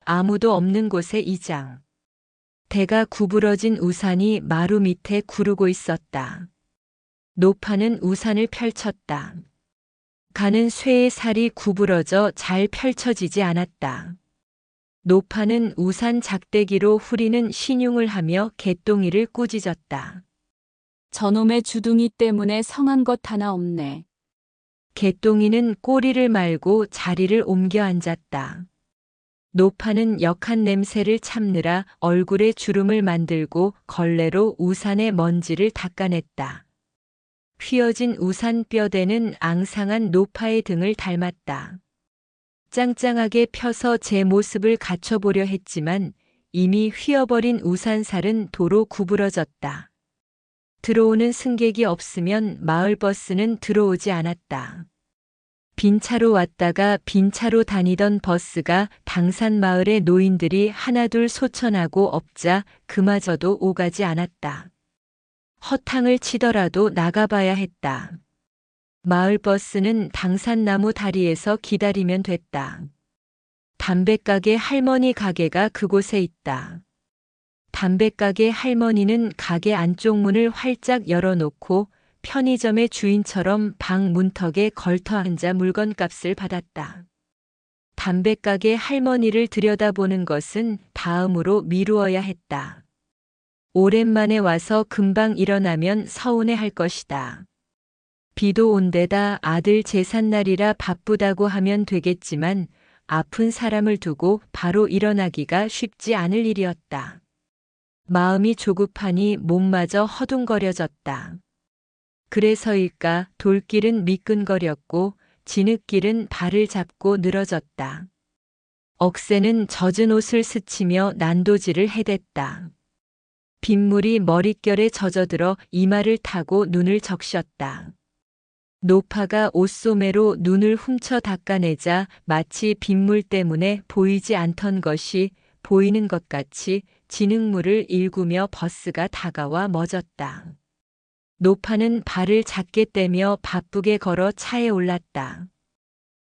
아무도 없는 곳에 이장. 대가 구부러진 우산이 마루 밑에 구르고 있었다. 노파는 우산을 펼쳤다. 가는 쇠의 살이 구부러져 잘 펼쳐지지 않았다. 노파는 우산 작대기로 후리는 신용을 하며 개똥이를 꾸짖었다. 저놈의 주둥이 때문에 성한 것 하나 없네. 개똥이는 꼬리를 말고 자리를 옮겨 앉았다. 노파는 역한 냄새를 참느라 얼굴에 주름을 만들고 걸레로 우산의 먼지를 닦아냈다. 휘어진 우산 뼈대는 앙상한 노파의 등을 닮았다. 짱짱하게 펴서 제 모습을 갖춰보려 했지만 이미 휘어버린 우산살은 도로 구부러졌다. 들어오는 승객이 없으면 마을버스는 들어오지 않았다. 빈 차로 왔다가 빈 차로 다니던 버스가 당산 마을의 노인들이 하나둘 소천하고 없자 그마저도 오가지 않았다. 허탕을 치더라도 나가봐야 했다. 마을버스는 당산나무 다리에서 기다리면 됐다. 담배가게 할머니 가게가 그곳에 있다. 담배가게 할머니는 가게 안쪽 문을 활짝 열어놓고 편의점의 주인처럼 방 문턱에 걸터 앉아 물건값을 받았다. 담배가게 할머니를 들여다보는 것은 다음으로 미루어야 했다. 오랜만에 와서 금방 일어나면 서운해할 것이다. 비도 온 데다 아들 제삿날이라 바쁘다고 하면 되겠지만 아픈 사람을 두고 바로 일어나기가 쉽지 않을 일이었다. 마음이 조급하니 몸마저 허둥거려졌다. 그래서일까 돌길은 미끈거렸고 진흙길은 발을 잡고 늘어졌다. 억새는 젖은 옷을 스치며 난도질을 해댔다. 빗물이 머릿결에 젖어들어 이마를 타고 눈을 적셨다. 노파가 옷소매로 눈을 훔쳐 닦아내자 마치 빗물 때문에 보이지 않던 것이 보이는 것 같이 진흙물을 일구며 버스가 다가와 멎었다. 노파는 발을 작게 떼며 바쁘게 걸어 차에 올랐다.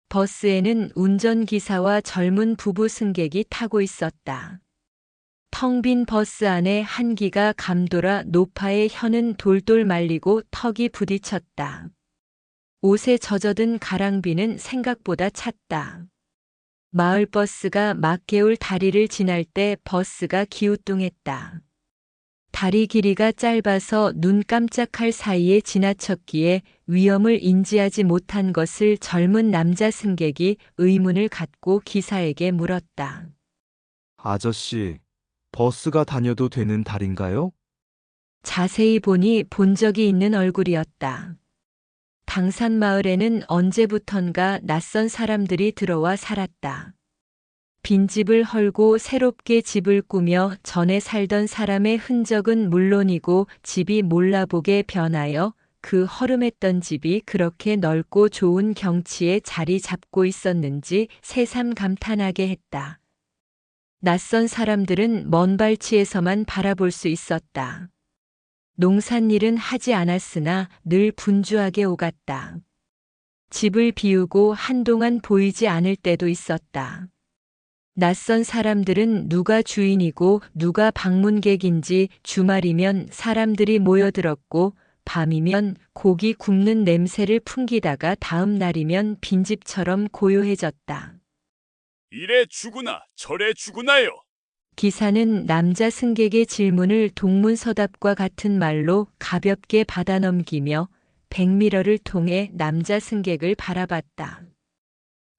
버스에는 운전기사와 젊은 부부 승객이 타고 있었다. 텅 빈 버스 안에 한기가 감돌아 노파의 혀는 돌돌 말리고 턱이 부딪혔다. 옷에 젖어든 가랑비는 생각보다 찼다. 마을버스가 막개울 다리를 지날 때 버스가 기우뚱했다. 다리 길이가 짧아서 눈 깜짝할 사이에 지나쳤기에 위험을 인지하지 못한 것을 젊은 남자 승객이 의문을 갖고 기사에게 물었다. 아저씨, 버스가 다녀도 되는 달인가요? 자세히 보니 본 적이 있는 얼굴이었다. 당산 마을에는 언제부턴가 낯선 사람들이 들어와 살았다. 빈집을 헐고 새롭게 집을 꾸며 전에 살던 사람의 흔적은 물론이고 집이 몰라보게 변하여 그 허름했던 집이 그렇게 넓고 좋은 경치에 자리 잡고 있었는지 새삼 감탄하게 했다. 낯선 사람들은 먼 발치에서만 바라볼 수 있었다. 농산일은 하지 않았으나 늘 분주하게 오갔다. 집을 비우고 한동안 보이지 않을 때도 있었다. 낯선 사람들은 누가 주인이고 누가 방문객인지 주말이면 사람들이 모여들었고 밤이면 고기 굽는 냄새를 풍기다가 다음 날이면 빈집처럼 고요해졌다. 이래 주구나 저래 주구나요. 기사는 남자 승객의 질문을 동문서답과 같은 말로 가볍게 받아넘기며 백미러를 통해 남자 승객을 바라봤다.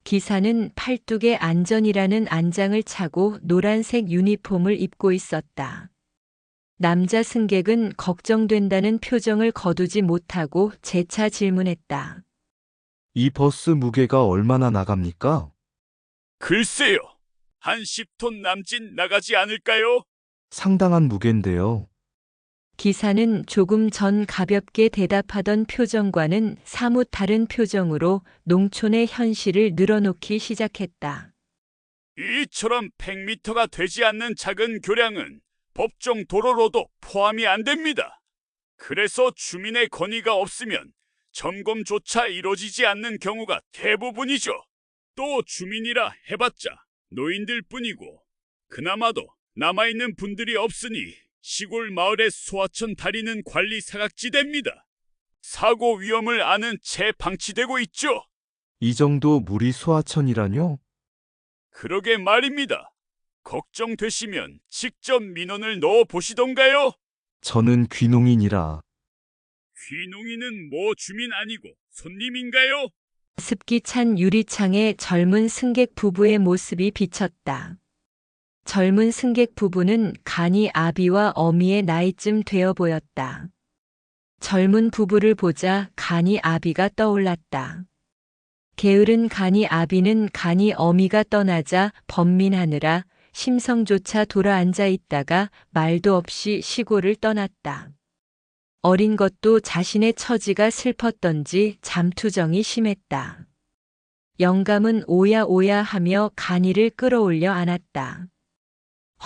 기사는 팔뚝에 안전이라는 안장을 차고 노란색 유니폼을 입고 있었다. 남자 승객은 걱정된다는 표정을 거두지 못하고 재차 질문했다. 이 버스 무게가 얼마나 나갑니까? 글쎄요. 한 10톤 남짓 나가지 않을까요? 상당한 무게인데요. 기사는 조금 전 가볍게 대답하던 표정과는 사뭇 다른 표정으로 농촌의 현실을 늘어놓기 시작했다. 이처럼 100m가 되지 않는 작은 교량은 법정 도로로도 포함이 안 됩니다. 그래서 주민의 건의가 없으면 점검조차 이루어지지 않는 경우가 대부분이죠. 또 주민이라 해봤자 노인들 뿐이고 그나마도 남아있는 분들이 없으니 시골 마을의 소하천 다리는 관리 사각지대입니다. 사고 위험을 아는 채 방치되고 있죠. 이 정도 물이 소하천이라뇨? 그러게 말입니다. 걱정되시면 직접 민원을 넣어 보시던가요? 저는 귀농인이라. 귀농인은 뭐 주민 아니고 손님인가요? 습기 찬 유리창에 젊은 승객 부부의 모습이 비쳤다. 젊은 승객 부부는 간이 아비와 어미의 나이쯤 되어 보였다. 젊은 부부를 보자 간이 아비가 떠올랐다. 게으른 간이 아비는 간이 어미가 떠나자 번민하느라 심성조차 돌아앉아 있다가 말도 없이 시골을 떠났다. 어린 것도 자신의 처지가 슬펐던지 잠투정이 심했다. 영감은 오야오야 하며 간이를 끌어올려 안았다.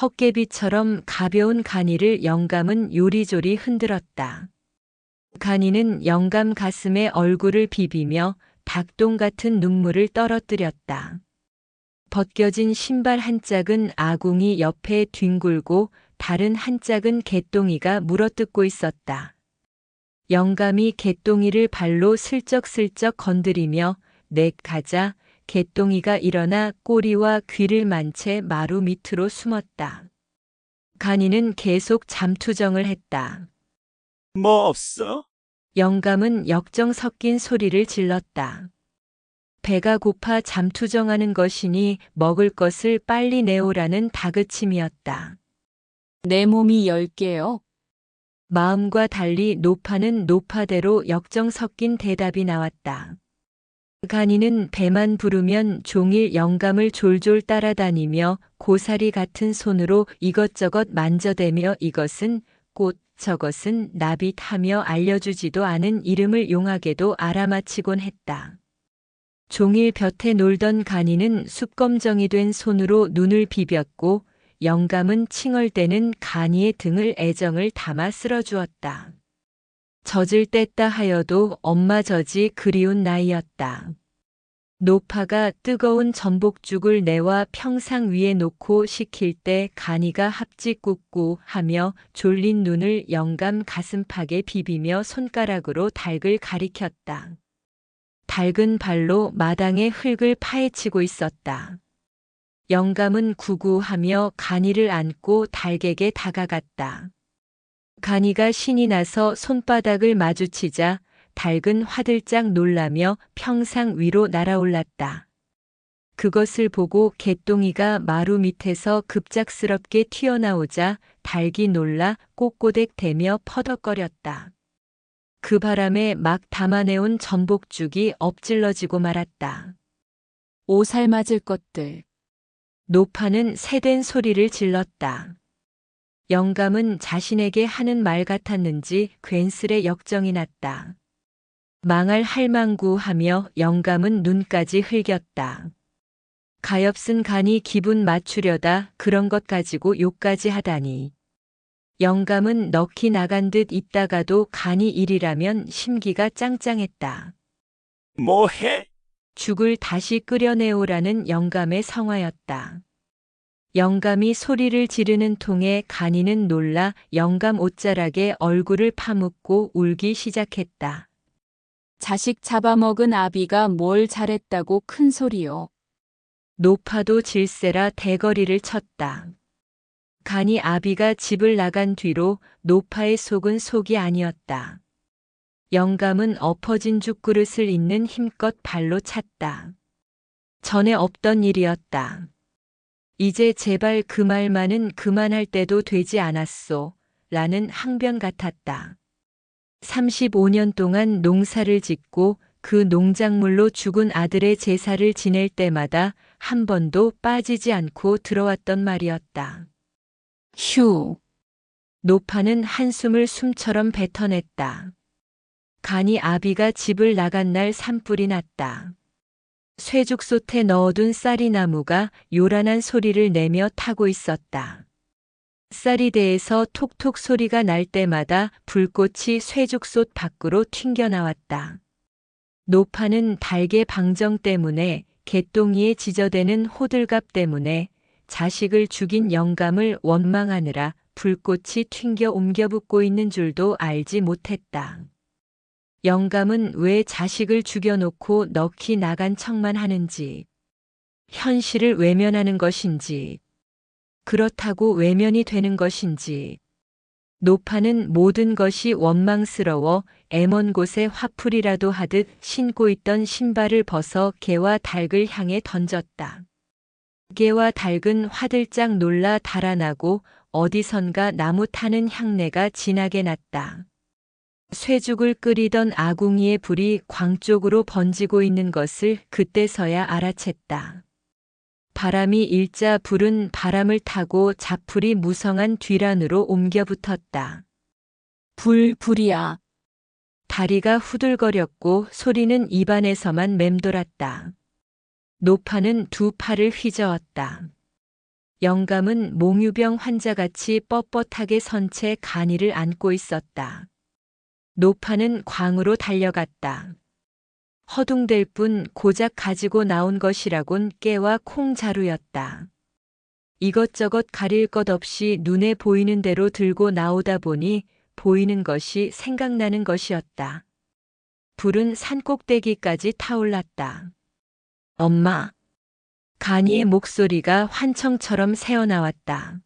헛개비처럼 가벼운 간이를 영감은 요리조리 흔들었다. 간이는 영감 가슴에 얼굴을 비비며 닭똥 같은 눈물을 떨어뜨렸다. 벗겨진 신발 한 짝은 아궁이 옆에 뒹굴고 다른 한 짝은 개똥이가 물어뜯고 있었다. 영감이 개똥이를 발로 슬쩍슬쩍 건드리며 넥 가자 개똥이가 일어나 꼬리와 귀를 만 채 마루 밑으로 숨었다. 간이는 계속 잠투정을 했다. 뭐 없어? 영감은 역정 섞인 소리를 질렀다. 배가 고파 잠투정하는 것이니 먹을 것을 빨리 내오라는 다그침이었다. 내 몸이 10개요. 마음과 달리 노파는 노파대로 역정 섞인 대답이 나왔다. 간이는 배만 부르면 종일 영감을 졸졸 따라다니며 고사리 같은 손으로 이것저것 만져대며 이것은 꽃, 저것은 나빗 하며 알려주지도 않은 이름을 용하게도 알아맞히곤 했다. 종일 볕에 놀던 간이는 숯검정이 된 손으로 눈을 비볐고 영감은 칭얼대는 간이의 등을 애정을 담아 쓸어주었다. 젖을 뗐다 하여도 엄마 젖이 그리운 나이였다. 노파가 뜨거운 전복죽을 내와 평상 위에 놓고 식힐 때 간이가 합직꾹꾹 하며 졸린 눈을 영감 가슴팍에 비비며 손가락으로 닭을 가리켰다. 닭은 발로 마당의 흙을 파헤치고 있었다. 영감은 구구하며 간이를 안고 닭에게 다가갔다. 간이가 신이 나서 손바닥을 마주치자 닭은 화들짝 놀라며 평상 위로 날아올랐다. 그것을 보고 개똥이가 마루 밑에서 급작스럽게 튀어나오자 닭이 놀라 꼬꼬댁대며 퍼덕거렸다. 그 바람에 막 담아내온 전복죽이 엎질러지고 말았다. 오살 맞을 것들. 노파는 새된 소리를 질렀다. 영감은 자신에게 하는 말 같았는지 괜스레 역정이 났다. 망할 할망구하며 영감은 눈까지 흘겼다. 가엾은 간이 기분 맞추려다 그런 것 가지고 욕까지 하다니. 영감은 넋이 나간 듯 있다가도 간이 일이라면 심기가 짱짱했다. 뭐해? 죽을 다시 끓여내오라는 영감의 성화였다. 영감이 소리를 지르는 통에 간이는 놀라 영감 옷자락에 얼굴을 파묻고 울기 시작했다. 자식 잡아먹은 아비가 뭘 잘했다고 큰 소리요. 노파도 질세라 대거리를 쳤다. 간이 아비가 집을 나간 뒤로 노파의 속은 속이 아니었다. 영감은 엎어진 죽그릇을 잇는 힘껏 발로 찼다. 전에 없던 일이었다. 이제 제발 그 말만은 그만할 때도 되지 않았소. 라는 항변 같았다. 35년 동안 농사를 짓고 그 농작물로 죽은 아들의 제사를 지낼 때마다 한 번도 빠지지 않고 들어왔던 말이었다. 휴. 노파는 한숨을 숨처럼 뱉어냈다. 간이 아비가 집을 나간 날 산불이 났다. 쇠죽솥에 넣어둔 쌀이나무가 요란한 소리를 내며 타고 있었다. 쌀이대에서 톡톡 소리가 날 때마다 불꽃이 쇠죽솥 밖으로 튕겨나왔다. 노파는 닭의 방정 때문에 개똥이에 지저대는 호들갑 때문에 자식을 죽인 영감을 원망하느라 불꽃이 튕겨 옮겨붙고 있는 줄도 알지 못했다. 영감은 왜 자식을 죽여놓고 넋이 나간 척만 하는지, 현실을 외면하는 것인지, 그렇다고 외면이 되는 것인지, 노파는 모든 것이 원망스러워 애먼 곳에 화풀이라도 하듯 신고 있던 신발을 벗어 개와 닭을 향해 던졌다. 개와 닭은 화들짝 놀라 달아나고 어디선가 나무 타는 향내가 진하게 났다. 쇠죽을 끓이던 아궁이의 불이 광 쪽으로 번지고 있는 것을 그때서야 알아챘다. 바람이 일자 불은 바람을 타고 자풀이 무성한 뒤란으로 옮겨 붙었다. 불이야. 다리가 후들거렸고 소리는 입안에서만 맴돌았다. 노파는 두 팔을 휘저었다. 영감은 몽유병 환자같이 뻣뻣하게 선 채 간이를 안고 있었다. 노파는 광으로 달려갔다. 허둥댈 뿐 고작 가지고 나온 것이라곤 깨와 콩자루였다. 이것저것 가릴 것 없이 눈에 보이는 대로 들고 나오다 보니 보이는 것이 생각나는 것이었다. 불은 산꼭대기까지 타올랐다. 엄마. 간이의 목소리가 환청처럼 새어나왔다.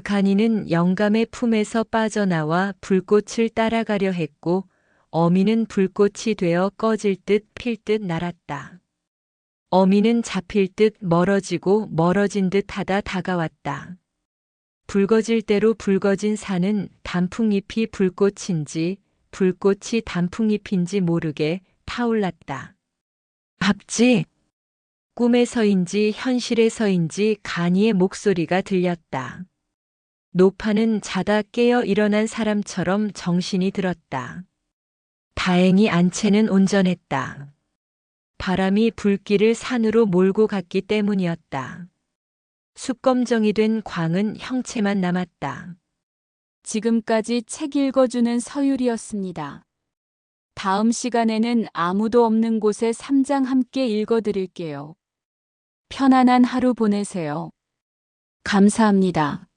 간이는 영감의 품에서 빠져나와 불꽃을 따라가려 했고 어미는 불꽃이 되어 꺼질 듯 필 듯 날았다. 어미는 잡힐 듯 멀어지고 멀어진 듯 하다 다가왔다. 붉어질 대로 붉어진 산은 단풍잎이 불꽃인지 불꽃이 단풍잎인지 모르게 타올랐다. 아버지! 꿈에서인지 현실에서인지 간이의 목소리가 들렸다. 노파는 자다 깨어 일어난 사람처럼 정신이 들었다. 다행히 안채는 온전했다. 바람이 불길을 산으로 몰고 갔기 때문이었다. 숯검정이 된 광은 형체만 남았다. 지금까지 책 읽어주는 서율이었습니다. 다음 시간에는 아무도 없는 곳에 3장 함께 읽어드릴게요. 편안한 하루 보내세요. 감사합니다.